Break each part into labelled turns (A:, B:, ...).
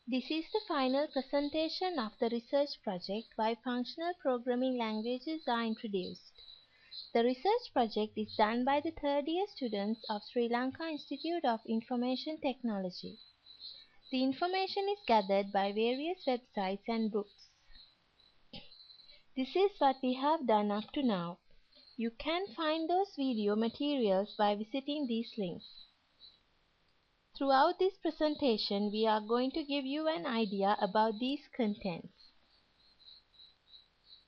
A: This is the final presentation of the research project why functional programming languages are introduced. The research project is done by the third year students of Sri Lanka Institute of Information Technology. The information is gathered by various websites and books. This is what we have done up to now. You can find those video materials by visiting these links. Throughout this presentation, we are going to give you an idea about these contents.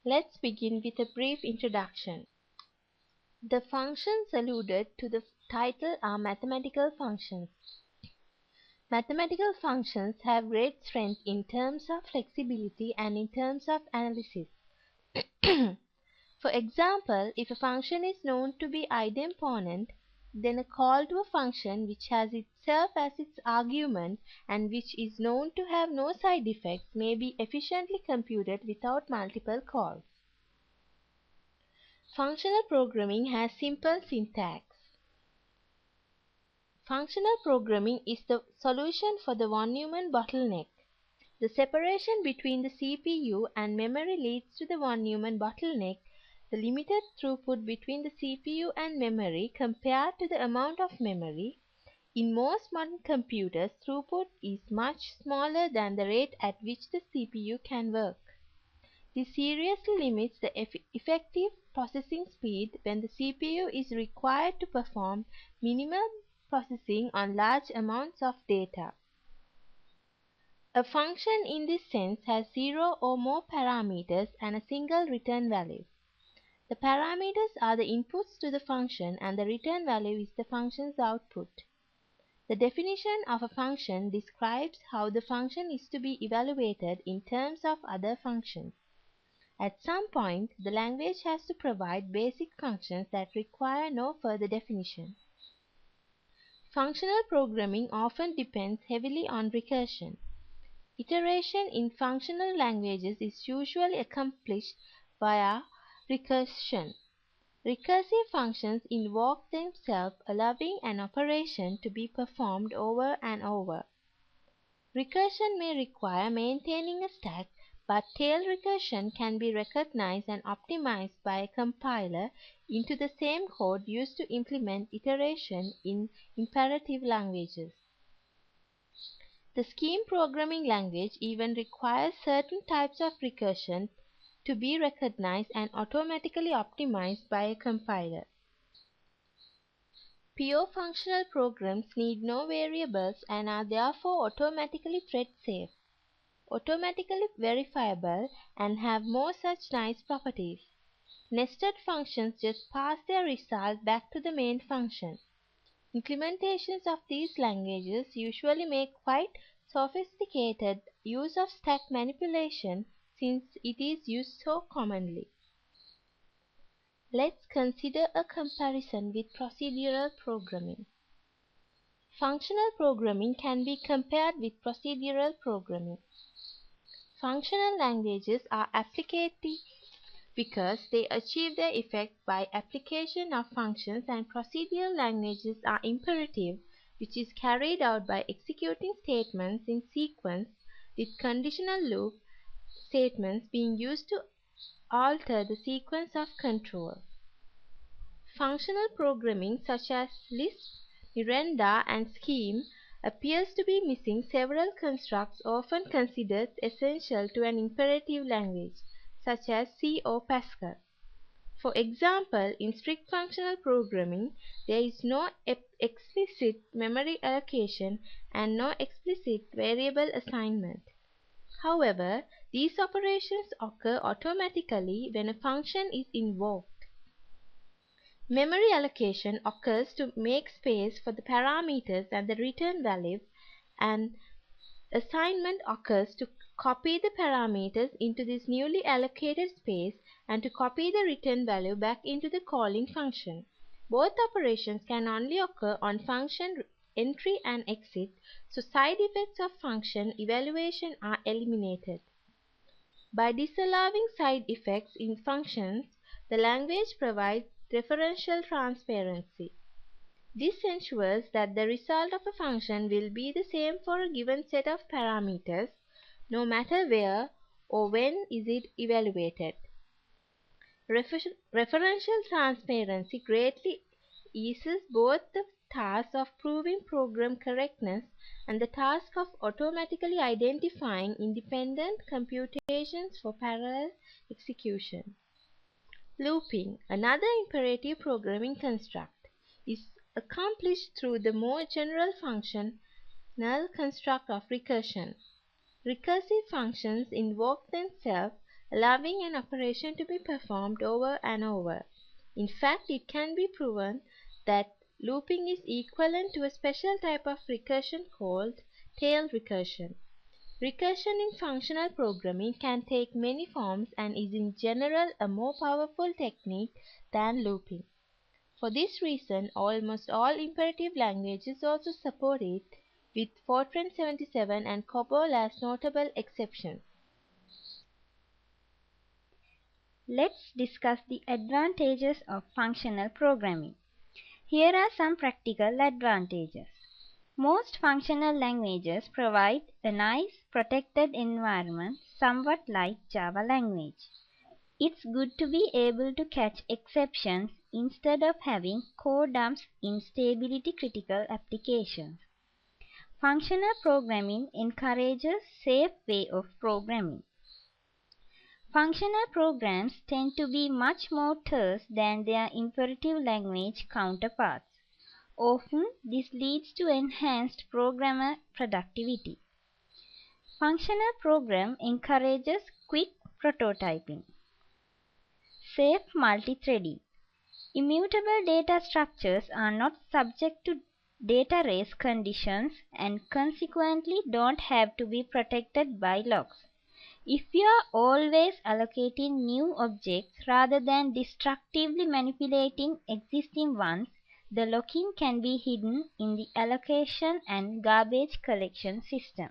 A: Let's begin with a brief introduction. The functions alluded to the title are mathematical functions. Mathematical functions have great strength in terms of flexibility and in terms of analysis. For example, if a function is known to be idempotent, then a call to a function which has itself as its argument and which is known to have no side effects may be efficiently computed without multiple calls. Functional programming has simple syntax. Functional programming is the solution for the von Neumann bottleneck. The separation between the CPU and memory leads to the von Neumann bottleneck, the limited throughput between the CPU and memory compared to the amount of memory. In most modern computers, throughput is much smaller than the rate at which the CPU can work. This seriously limits the effective processing speed when the CPU is required to perform minimal processing on large amounts of data. A function in this sense has 0 or more parameters and a single return value. The parameters are the inputs to the function and the return value is the function's output. The definition of a function describes how the function is to be evaluated in terms of other functions. At some point, the language has to provide basic functions that require no further definition. Functional programming often depends heavily on recursion. Iteration in functional languages is usually accomplished via recursion. Recursive functions invoke themselves, allowing an operation to be performed over and over. Recursion may require maintaining a stack, but tail recursion can be recognized and optimized by a compiler into the same code used to implement iteration in imperative languages. The scheme programming language even requires certain types of recursion to be recognized and automatically optimized by a compiler. Pure functional programs need no variables and are therefore automatically thread safe, automatically verifiable, and have more such nice properties. Nested functions just pass their result back to the main function. Implementations of these languages usually make quite sophisticated use of stack manipulation since it is used so commonly. Let's consider a comparison with procedural programming. Functional programming can be compared with procedural programming. Functional languages are applicative because they achieve their effect by application of functions, and procedural languages are imperative, which is carried out by executing statements in sequence with conditional loop statements being used to alter the sequence of control. Functional programming such as Lisp, Miranda, and Scheme appears to be missing several constructs often considered essential to an imperative language, such as C or Pascal. For example, in strict functional programming, there is no explicit memory allocation and no explicit variable assignment. However, these operations occur automatically when a function is invoked. Memory allocation occurs to make space for the parameters and the return values, and assignment occurs to copy the parameters into this newly allocated space and to copy the return value back into the calling function. Both operations can only occur on function entry and exit, so side effects of function evaluation are eliminated. By disallowing side effects in functions, the language provides referential transparency. This ensures that the result of a function will be the same for a given set of parameters, no matter where or when is it evaluated. Referential transparency greatly eases both the task of proving program correctness and the task of automatically identifying independent computations for parallel execution. Looping, another imperative programming construct, is accomplished through the more general functional construct of recursion. Recursive functions invoke themselves, allowing an operation to be performed over and over. In fact, it can be proven that looping is equivalent to a special type of recursion called tail recursion. Recursion in functional programming can take many forms and is in general a more powerful technique than looping. For this reason, almost all imperative languages also support it, with Fortran 77 and COBOL as notable exceptions.
B: Let's discuss the advantages of functional programming. Here are some practical advantages. Most functional languages provide a nice protected environment, somewhat like Java language. It's good to be able to catch exceptions instead of having code dumps in stability critical applications. Functional programming encourages safe way of programming. Functional programs tend to be much more terse than their imperative language counterparts. Often, this leads to enhanced programmer productivity. Functional program encourages quick prototyping. Safe multithreading. Immutable data structures are not subject to data race conditions and consequently don't have to be protected by locks. If you are always allocating new objects rather than destructively manipulating existing ones, the locking can be hidden in the allocation and garbage collection system.